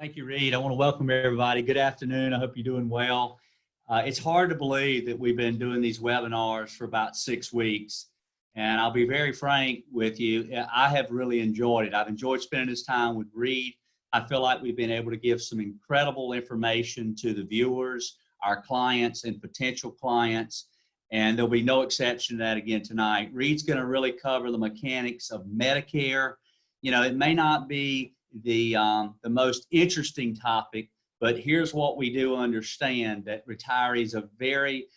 Thank you, Reed. I want to welcome everybody. Good afternoon. I hope you're doing well. It's hard to believe that we've been doing these webinars for about 6 weeks. And I'll be very frank with you. I have really enjoyed it. I've enjoyed spending this time with Reed. I feel like we've been able to give some incredible information to the viewers, our clients and potential clients. And there'll be no exception to that again tonight. Reed's going to really cover the mechanics of Medicare. You know, it may not be the most interesting topic, but here's what we do understand, that retirees are very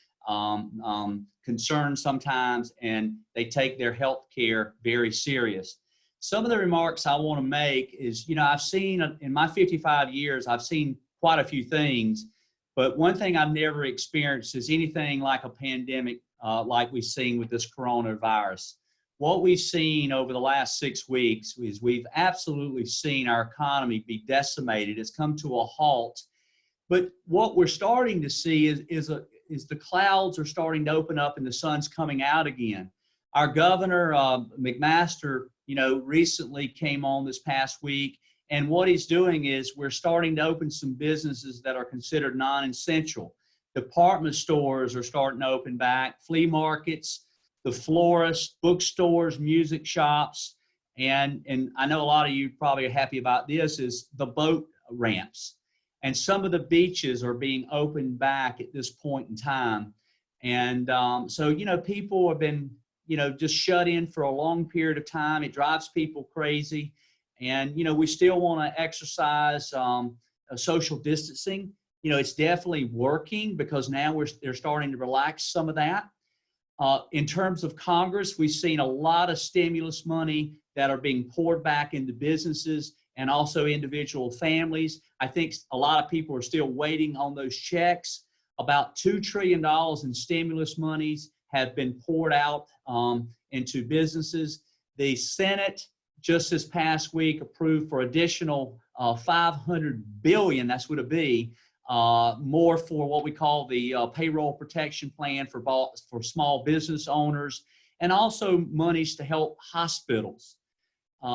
concerned sometimes, and they take their health care very serious. Some of the remarks I want to make is, you know, I've seen in my 55 years, I've seen quite a few things, but one thing I've never experienced is anything like a pandemic like we've seen with this coronavirus. What we've seen over the last 6 weeks is we've absolutely seen our economy be decimated. It's come to a halt. But what we're starting to see is the clouds are starting to open up and the sun's coming out again. Our governor, McMaster, you know, recently came on this past week, and what he's doing is we're starting to open some businesses that are considered non-essential. Department stores are starting to open back, flea markets, the florists, bookstores, music shops, and I know a lot of you probably are happy about this, is the boat ramps. And some of the beaches are being opened back at this point in time. And so, you know, people have been, you know, just shut in for a long period of time. It drives people crazy. And, you know, we still want to exercise social distancing. You know, it's definitely working because now they're starting to relax some of that. In terms of Congress, we've seen a lot of stimulus money that are being poured back into businesses and also individual families. I think a lot of people are still waiting on those checks. About $2 trillion in stimulus monies have been poured out into businesses. The Senate just this past week approved for additional $500 billion, that's what it'd be, more for what we call the payroll protection plan for small business owners, and also monies to help hospitals.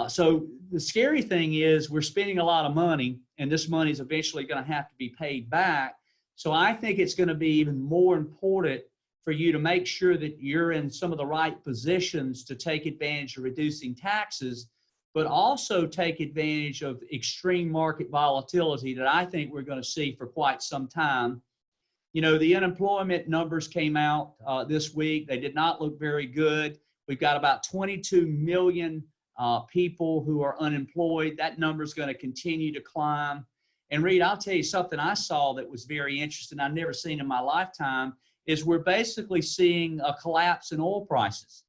So the scary thing is we're spending a lot of money, and this money is eventually going to have to be paid back. So I think it's going to be even more important for you to make sure that you're in some of the right positions to take advantage of reducing taxes, but also take advantage of extreme market volatility that I think we're going to see for quite some time. You know, the unemployment numbers came out this week. They did not look very good. We've got about 22 million people who are unemployed. That number is going to continue to climb. And Reed, I'll tell you something I saw that was very interesting, I've never seen in my lifetime, is we're basically seeing a collapse in oil prices.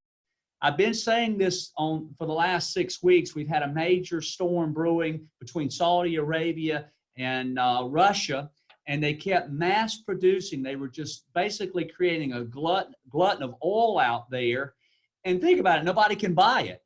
I've been saying this for the last 6 weeks. We've had a major storm brewing between Saudi Arabia and Russia, and they kept mass producing. They were just basically creating a glutton of oil out there. And think about it, nobody can buy it.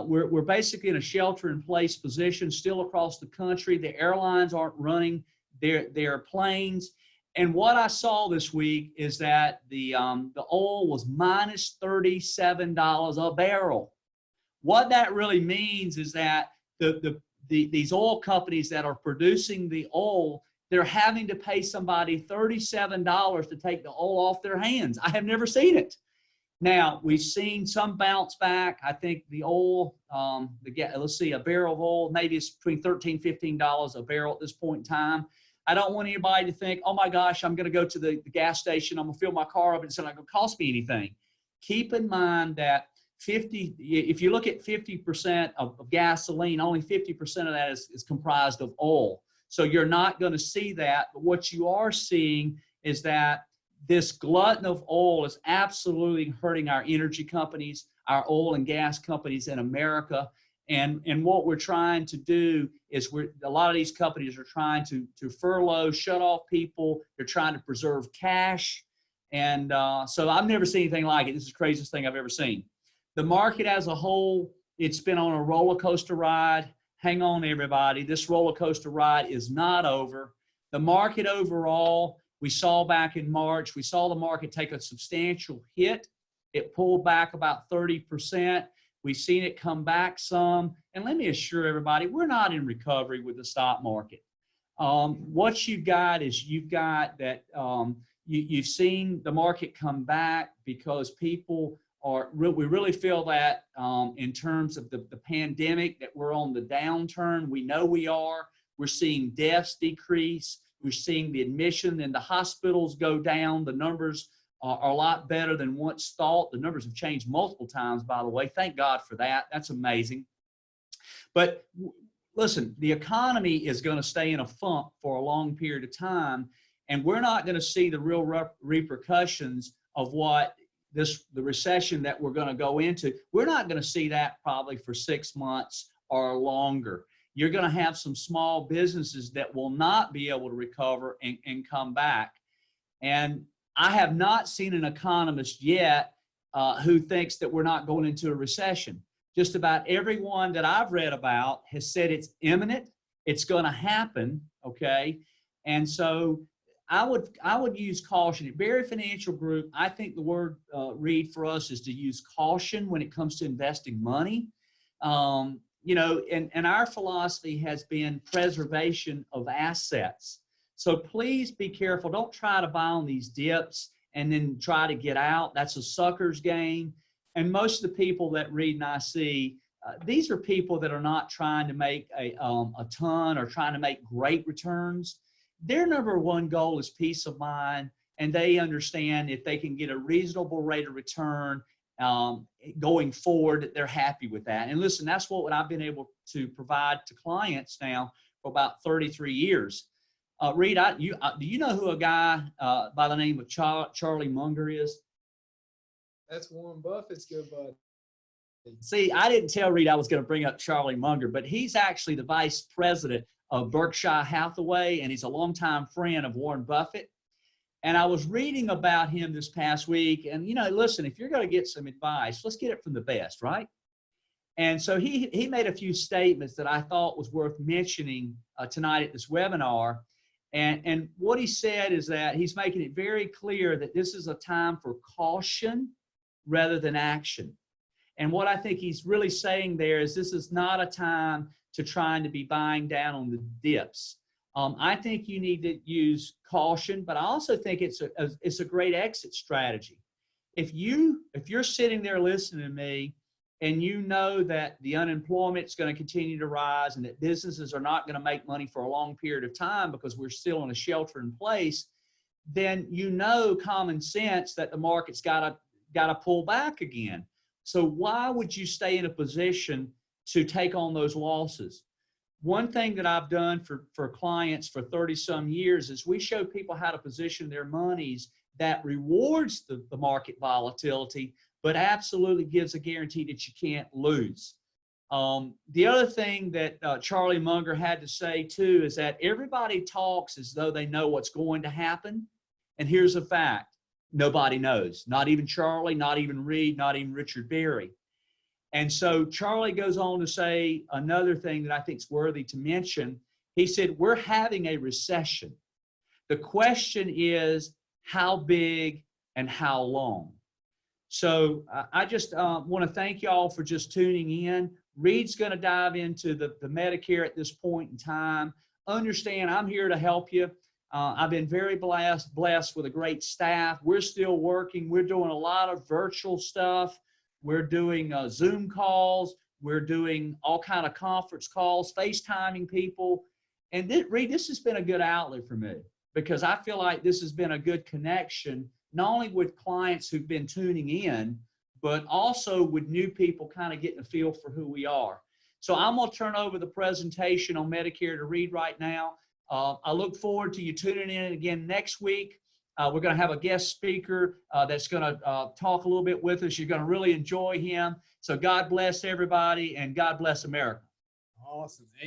We're basically in a shelter-in-place position still across the country. The airlines aren't running their planes. And what I saw this week is that the oil was minus $37 a barrel. What that really means is that these oil companies that are producing the oil, they're having to pay somebody $37 to take the oil off their hands. I have never seen it. Now, we've seen some bounce back. I think the oil, let's see, a barrel of oil, maybe it's between $13, $15 a barrel at this point in time. I don't want anybody to think, oh my gosh, I'm going to go to the gas station, I'm going to fill my car up, and it's not going to cost me anything. Keep in mind that if you look at 50% of gasoline, only 50% of that is comprised of oil. So you're not going to see that. But what you are seeing is that this glutton of oil is absolutely hurting our energy companies, our oil and gas companies in America. And what we're trying to do is a lot of these companies are trying to furlough, shut off people. They're trying to preserve cash. And so I've never seen anything like it. This is the craziest thing I've ever seen. The market as a whole, it's been on a roller coaster ride. Hang on, everybody. This roller coaster ride is not over. The market overall, we saw back in March, we saw the market take a substantial hit. It pulled back about 30%. We've seen it come back some. And let me assure everybody, we're not in recovery with the stock market. What you've got is you've got that you've seen the market come back because people are, we really feel that in terms of the pandemic, that we're on the downturn. We know we are. We're seeing deaths decrease. We're seeing the admission in the hospitals go down. The numbers are a lot better than once thought. The numbers have changed multiple times, by the way. Thank God for that. That's amazing. But listen, the economy is going to stay in a funk for a long period of time, and we're not going to see the real repercussions of what the recession that we're going to go into. We're not going to see that probably for 6 months or longer. You're going to have some small businesses that will not be able to recover and come back. And I have not seen an economist yet who thinks that we're not going into a recession. Just about everyone that I've read about has said it's imminent, it's going to happen, okay? And so I would use caution. At Berry Financial Group, I think the word read for us is to use caution when it comes to investing money. You know, and our philosophy has been preservation of assets. So please be careful. Don't try to buy on these dips and then try to get out. That's a sucker's game. And most of the people that read and I see, these are people that are not trying to make a ton or trying to make great returns. Their number one goal is peace of mind, and they understand if they can get a reasonable rate of return going forward, they're happy with that. And listen, that's what I've been able to provide to clients now for about 33 years. Reed, do you know who a guy by the name of Charlie Munger is? That's Warren Buffett's good buddy. See, I didn't tell Reed I was going to bring up Charlie Munger, but he's actually the vice president of Berkshire Hathaway, and he's a longtime friend of Warren Buffett. And I was reading about him this past week, and, you know, listen, if you're going to get some advice, let's get it from the best, right? And so he made a few statements that I thought was worth mentioning tonight at this webinar. And what he said is that he's making it very clear that this is a time for caution rather than action. And what I think he's really saying there is this is not a time to trying to be buying down on the dips. I think you need to use caution, but I also think it's a great exit strategy. If you're sitting there listening to me and you know that the unemployment is going to continue to rise and that businesses are not going to make money for a long period of time because we're still in a shelter in place, then you know common sense that the market's got to pull back again. So why would you stay in a position to take on those losses? One thing that I've done for clients for 30-some years is we show people how to position their monies that rewards the market volatility, but absolutely gives a guarantee that you can't lose. The other thing that Charlie Munger had to say too is that everybody talks as though they know what's going to happen. And here's a fact. Nobody knows, not even Charlie, not even Reed, not even Richard Berry. And so Charlie goes on to say another thing that I think is worthy to mention. He said, we're having a recession. The question is how big and how long? So I just want to thank y'all for just tuning in. Reed's going to dive into the Medicare at this point in time. Understand, I'm here to help you. I've been very blessed with a great staff. We're still working. We're doing a lot of virtual stuff. We're doing Zoom calls. We're doing all kind of conference calls, FaceTiming people. And Reed, this has been a good outlet for me because I feel like this has been a good connection, not only with clients who've been tuning in, but also with new people kind of getting a feel for who we are. So I'm going to turn over the presentation on Medicare to Reed right now. I look forward to you tuning in again next week. We're going to have a guest speaker that's going to talk a little bit with us. You're going to really enjoy him. So God bless everybody and God bless America. Awesome. Amen.